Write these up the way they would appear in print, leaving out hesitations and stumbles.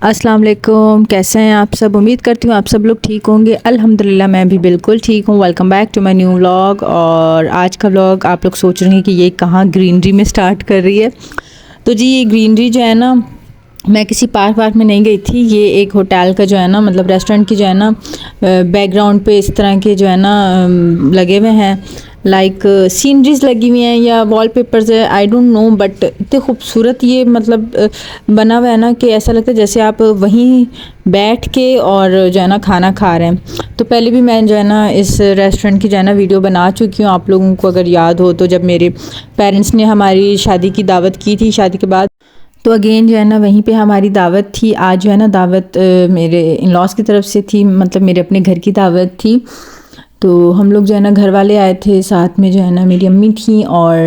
अस्सलाम वालेकुम, कैसे हैं आप सब। उम्मीद करती हूँ आप सब लोग ठीक होंगे। अल्हम्दुलिल्लाह मैं भी बिल्कुल ठीक हूँ। Welcome back to my new vlog. और आज का व्लॉग आप लोग सोच रहे हैं कि ये कहाँ ग्रीनरी में स्टार्ट कर रही है। तो जी ये ग्रीनरी जो है ना, मैं किसी पार्क में नहीं गई थी। ये एक होटल का जो है ना, मतलब रेस्टोरेंट की जो है ना, बैकग्राउंड पे इस तरह के जो है ना लगे हुए हैं, लाइक सीनरीज लगी हुई हैं या वॉलपेपर्स है, आई डोंट नो, बट इतने खूबसूरत ये मतलब बना हुआ है ना कि ऐसा लगता है जैसे आप वहीं बैठ के और जो है ना खाना खा रहे हैं। तो पहले भी मैं जो है ना इस रेस्टोरेंट की जो है ना वीडियो बना चुकी हूँ। आप लोगों को अगर याद हो तो जब मेरे पेरेंट्स ने हमारी शादी की दावत की थी, शादी के बाद, तो अगेन जो है ना वहीं पे हमारी दावत थी। आज जो है ना दावत मेरे इन लॉज की तरफ से थी, मतलब मेरे अपने घर की दावत थी। तो हम लोग जो है ना घर वाले आए थे, साथ में जो है ना मेरी अम्मी थी और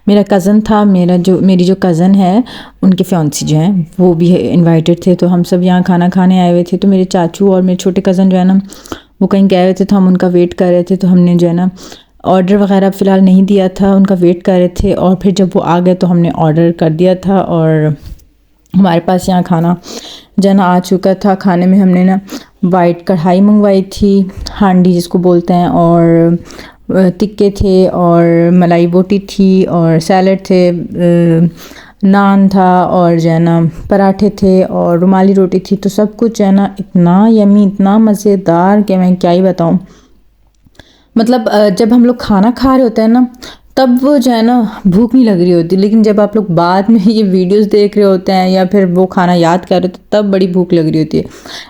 मेरा कज़न था। मेरी जो कज़न है उनके फियांसी जो हैं वो भी इनवाइटेड थे। तो हम सब यहाँ खाना खाने आए हुए थे। तो मेरे चाचू और मेरे छोटे कज़न जो है ना वो कहीं गए हुए थे, तो हम उनका वेट कर रहे थे। तो हमने जो है ना ऑर्डर वगैरह फ़िलहाल नहीं दिया था, उनका वेट कर रहे थे। और फिर जब वो आ गए तो हमने ऑर्डर कर दिया था और हमारे पास यहाँ खाना जो है ना आ चुका था। खाने में हमने ना वाइट कढ़ाई मंगवाई थी, हांडी जिसको बोलते हैं, और टिक्के थे और मलाई बोटी थी और सैलड थे, नान था और जो है ना पराठे थे और रुमाली रोटी थी। तो सब कुछ जो है ना इतना यमी, इतना मज़ेदार कि मैं क्या ही बताऊँ। मतलब जब हम लोग खाना खा रहे होते हैं ना तब वो जो है ना भूख नहीं लग रही होती, लेकिन जब आप लोग बाद में ये वीडियोस देख रहे होते हैं या फिर वो खाना याद कर रहे होते हैं तब बड़ी भूख लग रही होती है।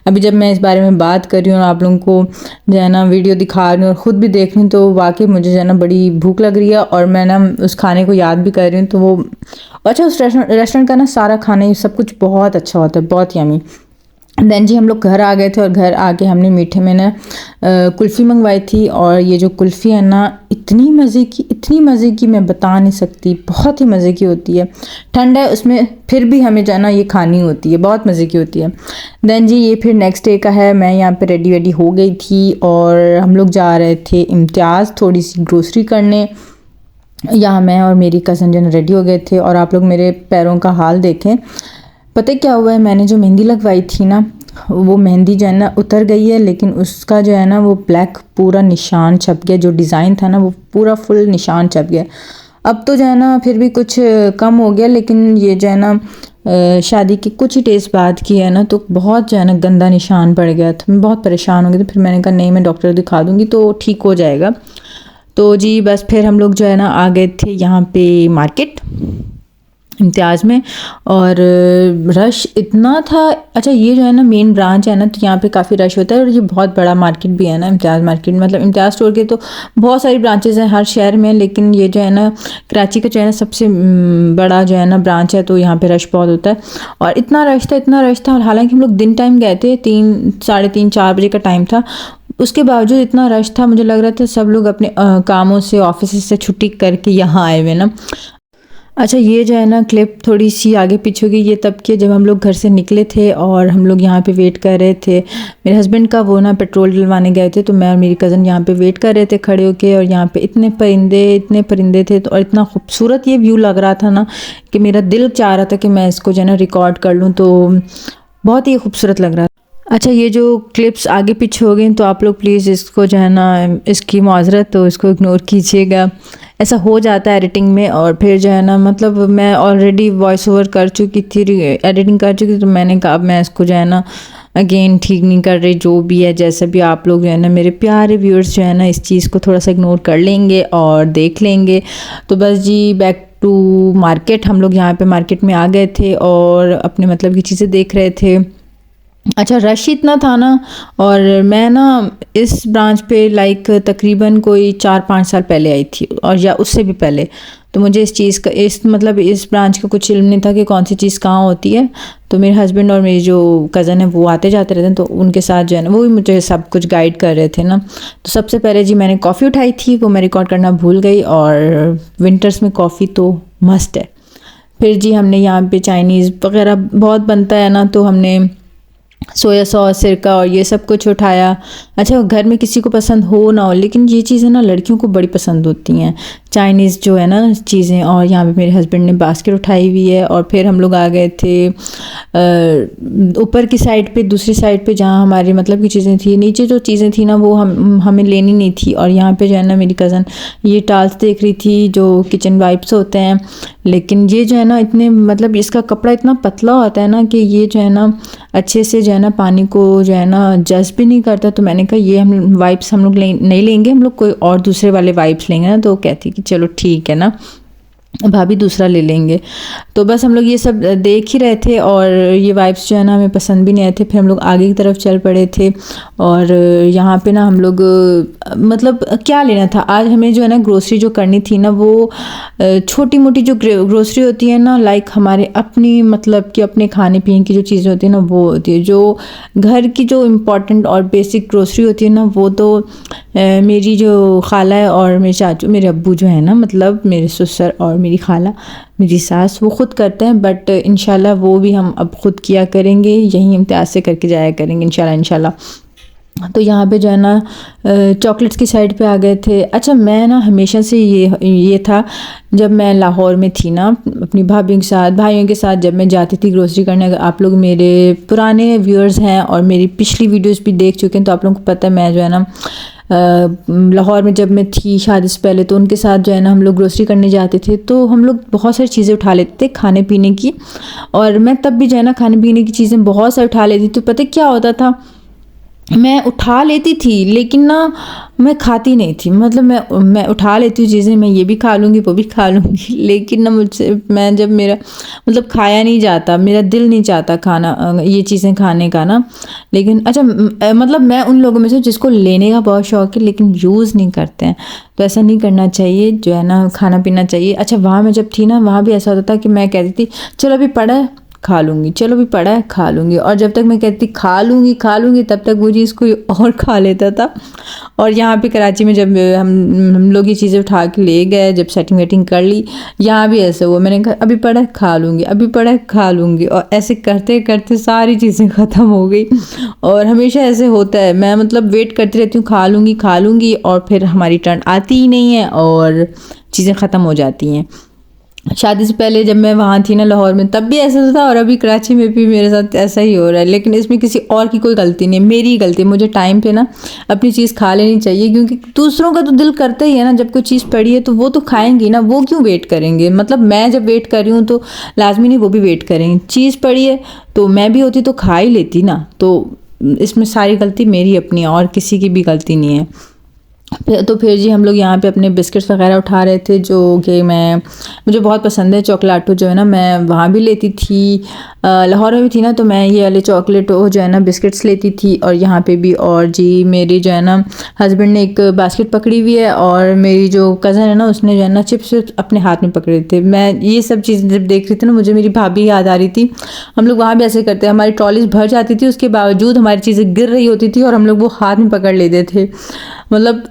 अभी जब मैं इस बारे में बात कर रही हूँ और आप लोगों को जो है ना वीडियो दिखा रही हूँ और ख़ुद भी देख रही हूँ, तो वाकई मुझे जो है ना बड़ी भूख लग रही है और मैं ना उस खाने को याद भी कर रही हूँ। तो वो अच्छा, उस रेस्टोरेंट का ना सारा खाना ये सब कुछ बहुत अच्छा होता है, बहुत यमी। देन जी हम लोग घर आ गए थे और घर आके हमने मीठे में ना कुल्फ़ी मंगवाई थी। और ये जो कुल्फ़ी है ना इतनी मज़े की मैं बता नहीं सकती, बहुत ही मज़े की होती है। ठंड है उसमें फिर भी हमें जाना ये खानी होती है, बहुत मज़े की होती है। देन जी ये फिर नेक्स्ट डे का है। मैं यहाँ पे रेडी हो गई थी और हम लोग जा रहे थे इम्तियाज़ थोड़ी सी ग्रोसरी करने। यहाँ मैं और मेरी कज़न जो रेडी हो गए थे और आप लोग मेरे पैरों का हाल देखें। पता क्या हुआ है, मैंने जो मेहंदी लगवाई थी ना वो मेहंदी जो है ना उतर गई है, लेकिन उसका जो है ना वो ब्लैक पूरा निशान छप गया। जो डिज़ाइन था ना वो पूरा फुल निशान छप गया। अब तो जो है ना फिर भी कुछ कम हो गया, लेकिन ये जो है ना शादी के कुछ ही डेज़ बाद की है ना, तो बहुत जो है ना गंदा निशान पड़ गया था। मैं बहुत परेशान हो गई। तो फिर मैंने कहा नहीं, मैं डॉक्टर दिखा दूँगी तो ठीक हो जाएगा। तो जी बस फिर हम लोग जो है ना आ गए थे यहाँ पे मार्केट इम्तियाज़ में। और रश इतना था। अच्छा ये जो है ना मेन ब्रांच है ना, तो यहाँ पे काफ़ी रश होता है और ये बहुत बड़ा मार्केट भी है ना इम्तियाज़ मार्केट। मतलब इम्तियाज़ स्टोर के तो बहुत सारी ब्रांचेस हैं हर शहर में, लेकिन ये जो है ना कराची का जो है ना सबसे बड़ा जो है ना ब्रांच है। तो यहाँ पे रश बहुत होता है और इतना रश था। और हालांकि हम लोग दिन टाइम गए थे, 3, 3:30, 4 बजे का टाइम था। उसके बावजूद इतना रश था, मुझे लग रहा था सब लोग अपने कामों से, ऑफिस से छुट्टी करके यहाँ आए हुए ना। अच्छा ये जो है ना क्लिप थोड़ी सी आगे पीछे होगी, ये तब के जब हम लोग घर से निकले थे और हम लोग यहाँ पे वेट कर रहे थे। मेरे हस्बैंड का वो ना पेट्रोल डलवाने गए थे, तो मैं और मेरी कज़न यहाँ पे वेट कर रहे थे खड़े होके। और यहाँ पे इतने परिंदे थे, तो और इतना खूबसूरत ये व्यू लग रहा था ना कि मेरा दिल चाह रहा था कि मैं इसको जो है ना रिकॉर्ड कर लूँ। तो बहुत ही खूबसूरत लग रहा था। अच्छा ये जो क्लिप्स आगे पीछे हो गई तो आप लोग प्लीज़ इसको जो है ना इसकी माजरत, तो इसको इग्नोर कीजिएगा। ऐसा हो जाता है एडिटिंग में। और फिर जो है ना मतलब मैं ऑलरेडी वॉइस ओवर कर चुकी थी, एडिटिंग कर चुकी थी, तो मैंने कहा अब मैं इसको जो है ना अगेन ठीक नहीं कर रही। जो भी है जैसा भी, आप लोग जो है ना मेरे प्यारे व्यूअर्स जो है ना इस चीज़ को थोड़ा सा इग्नोर कर लेंगे और देख लेंगे। तो बस जी बैक टू मार्केट, हम लोग यहाँ पे मार्केट में आ गए थे और अपने मतलब की चीज़ें देख रहे थे। अच्छा रश इतना था ना, और मैं ना इस ब्रांच पे लाइक तकरीबन कोई 4-5 साल पहले आई थी, और या उससे भी पहले। तो मुझे इस चीज़ का इस ब्रांच का कुछ इल्म नहीं था कि कौन सी चीज़ कहाँ होती है। तो मेरे हस्बैंड और मेरी जो कज़न है वो आते जाते रहते हैं, तो उनके साथ जो है ना वो भी मुझे सब कुछ गाइड कर रहे थे ना। तो सबसे पहले जी मैंने कॉफ़ी उठाई थी, वो मैं रिकॉर्ड करना भूल गई। और विंटर्स में कॉफ़ी तो मस्ट है। फिर जी हमने यहाँ पे चाइनीज़ वगैरह बहुत बनता है ना, तो हमने सोया सॉस, सिरका और ये सब कुछ उठाया। अच्छा घर में किसी को पसंद हो ना हो, लेकिन ये चीज़ें ना लड़कियों को बड़ी पसंद होती हैं। चाइनीज़ जो है ना चीज़ें, और यहाँ पे मेरे हस्बैंड ने बास्केट उठाई हुई है। और फिर हम लोग आ गए थे ऊपर की साइड पे, दूसरी साइड पे जहाँ हमारी मतलब की चीज़ें थी। नीचे जो चीज़ें थी ना वो हमें लेनी नहीं थी। और यहाँ पे जो है ना मेरी कज़न ये टाल्स देख रही थी जो किचन वाइप्स होते हैं, लेकिन ये जो है ना इतने मतलब इसका कपड़ा इतना पतला होता है ना कि ये जो है ना अच्छे से जो है ना पानी को जो है ना जज़्ब भी नहीं करता। तो मैंने कहा ये हम वाइप्स हम लोग नहीं लेंगे, हम लोग कोई और दूसरे वाले वाइप्स लेंगे ना। तो कहती कि चलो ठीक है ना भाभी, दूसरा ले लेंगे। तो बस हम लोग ये सब देख ही रहे थे और ये वाइप्स जो है ना हमें पसंद भी नहीं आए थे। फिर हम लोग आगे की तरफ चल पड़े थे। और यहाँ पे ना हम लोग मतलब क्या लेना था आज हमें जो है ना ग्रोसरी जो करनी थी ना, वो छोटी मोटी जो ग्रोसरी होती है ना, लाइक हमारे अपनी मतलब कि अपने खाने पीने की जो चीज़ें होती है ना वो होती है। जो घर की जो इम्पोर्टेंट और बेसिक ग्रोसरी होती है ना वो तो मेरी जो खाला है और मेरे चाचू, मेरे अब्बू जो है ना मतलब मेरे ससुर और मेरी खाला, मेरी सास, वो ख़ुद करते हैं। बट इंशाल्लाह वो भी हम अब ख़ुद किया करेंगे, यहीं इम्तियाज़ से करके जाया करेंगे इंशाल्लाह। तो यहाँ पे जो है ना चॉकलेट्स की साइड पे आ गए थे। अच्छा, मैं ना हमेशा से ये था, जब मैं लाहौर में थी ना अपनी भाभी के साथ, भाइयों के साथ जब मैं जाती थी ग्रोसरी करने, अगर आप लोग मेरे पुराने व्यूअर्स हैं और मेरी पिछली वीडियोस भी देख चुके हैं तो आप लोगों को पता है मैं जो है ना लाहौर में जब मैं थी शादी से पहले, तो उनके साथ जो है ना हम लोग ग्रोसरी करने जाते थे। तो हम लोग बहुत सारी चीज़ें उठा लेते थे खाने पीने की, और मैं तब भी जो है ना खाने पीने की चीज़ें बहुत सारी उठा लेती। तो पता क्या होता था, मैं उठा लेती थी लेकिन ना मैं खाती नहीं थी। मतलब मैं उठा लेती हूँ चीज़ें, मैं ये भी खा लूँगी वो भी खा लूँगी, लेकिन ना मुझसे मैं जब मेरा मतलब खाया नहीं जाता, मेरा दिल नहीं चाहता खाना ये चीज़ें खाने का ना। लेकिन अच्छा मतलब मैं उन लोगों में से जिसको लेने का बहुत शौक़ है लेकिन यूज़ नहीं करते हैं। तो ऐसा नहीं करना चाहिए, जो है ना खाना पीना चाहिए। अच्छा, वहाँ मैं जब थी ना वहाँ भी ऐसा होता था कि मैं कहती थी चलो अभी पड़ा है खा लूँगी, चलो भी पड़ा है खा लूँगी, और जब तक मैं कहती खा लूँगी तब तक वो चीज़ कोई और खा लेता था। और यहाँ पे कराची में जब हम लोग ये चीज़ें उठा के ले गए, जब सेटिंग वेटिंग कर ली, यहाँ भी ऐसा हुआ, मैंने कहा अभी पड़ा है खा लूँगी, अभी पड़ा है खा लूँगी, और ऐसे करते करते सारी चीज़ें ख़त्म हो गई। और हमेशा ऐसे होता है, मैं मतलब वेट करती रहती हूँ खा लूँगी और फिर हमारी टर्न आती ही नहीं है और चीज़ें ख़त्म हो जाती हैं। शादी से पहले जब मैं वहाँ थी ना लाहौर में, तब भी ऐसा था और अभी कराची में भी मेरे साथ ऐसा ही हो रहा है। लेकिन इसमें किसी और की कोई गलती नहीं है, मेरी ही गलती है। मुझे टाइम पे ना अपनी चीज़ खा लेनी चाहिए, क्योंकि दूसरों का तो दिल करता ही है ना, जब कोई चीज़ पड़ी है तो वो तो खाएंगी ना, वो क्यों वेट करेंगे। मतलब मैं जब वेट कर रही हूँ तो लाजमी नहीं वो भी वेट करेंगे। चीज़ पड़ी है तो मैं भी होती तो खा ही लेती ना। तो इसमें सारी गलती मेरी अपनी है और किसी की भी गलती नहीं है। फिर जी हम लोग यहाँ पे अपने बिस्किट्स वगैरह उठा रहे थे, जो कि मुझे बहुत पसंद है। चॉकलेटो जो है ना मैं वहाँ भी लेती थी, लाहौर में भी थी ना, तो मैं ये वाले चॉकलेटो जो है ना बिस्किट्स लेती थी, और यहाँ पे भी। और जी मेरी जो है ना हस्बैंड ने एक बास्केट पकड़ी हुई है, और मेरी जो कज़न है ना उसने जो है ना चिप्स अपने हाथ में पकड़े थे। मैं ये सब चीज़ें जब देख रही थी ना मुझे मेरी भाभी याद आ रही थी। हम लोग वहाँ भी ऐसे करते, हमारी ट्रॉलीज भर जाती थी, उसके बावजूद हमारी चीज़ें गिर रही होती थी और हम लोग वो हाथ में पकड़ लेते थे। मतलब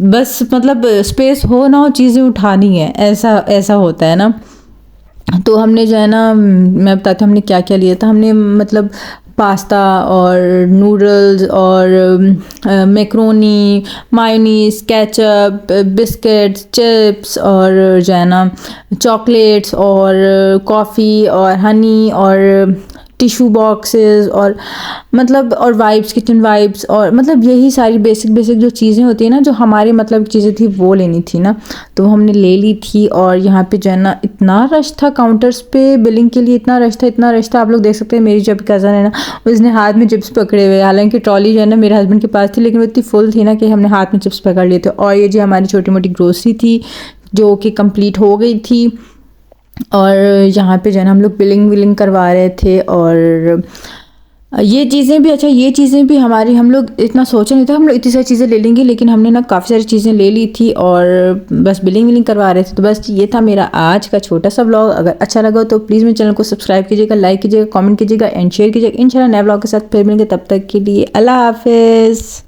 बस मतलब स्पेस हो ना हो चीज़ें उठानी है, ऐसा होता है ना। तो हमने जो है ना मैं बताती हूँ हमने क्या क्या लिया था। हमने मतलब पास्ता और नूडल्स और macaroni, mayonnaise, ketchup, biscuits, chips और जो है ना चॉकलेट्स और कॉफ़ी और हनी और टिशू बॉक्सेस और मतलब और वाइप्स, किचन वाइप्स, और मतलब यही सारी बेसिक जो चीज़ें होती है ना, जो हमारे मतलब चीज़ें थी वो लेनी थी ना, तो हमने ले ली थी। और यहाँ पे जो है ना इतना रश था काउंटर्स पे बिलिंग के लिए, इतना रश था। आप लोग देख सकते हैं मेरी जब कज़न है ना उसने हाथ में चिप्स पकड़े हुए, हालांकि ट्रॉली जो है ना मेरे हस्बैंड के पास थी, लेकिन वो इतनी फुल थी ना कि हमने हाथ में चिप्स पकड़ लिए थे। और ये जो हमारी छोटी मोटी ग्रोसरी थी जो कि कंप्लीट हो गई थी। और यहाँ पे जो है ना हम लोग बिलिंग करवा रहे थे। और ये चीज़ें भी, अच्छा ये चीज़ें भी हमारी, हम लोग इतना सोचा नहीं था हम लोग इतनी सारी चीज़ें ले लेंगे, लेकिन हमने ना काफ़ी सारी चीज़ें ले ली थी और बस बिलिंग करवा रहे थे। तो बस ये था मेरा आज का छोटा सा व्लॉग। अगर अच्छा लगा तो प्लीज़ मेरे चैनल को सब्सक्राइब कीजिएगा, लाइक कीजिएगा, कमेंट कीजिएगा एंड शेयर कीजिएगा। इंशाल्लाह नए व्लॉग के साथ फिर मिलेंगे, तब तक के लिए अल्लाह हाफिज़।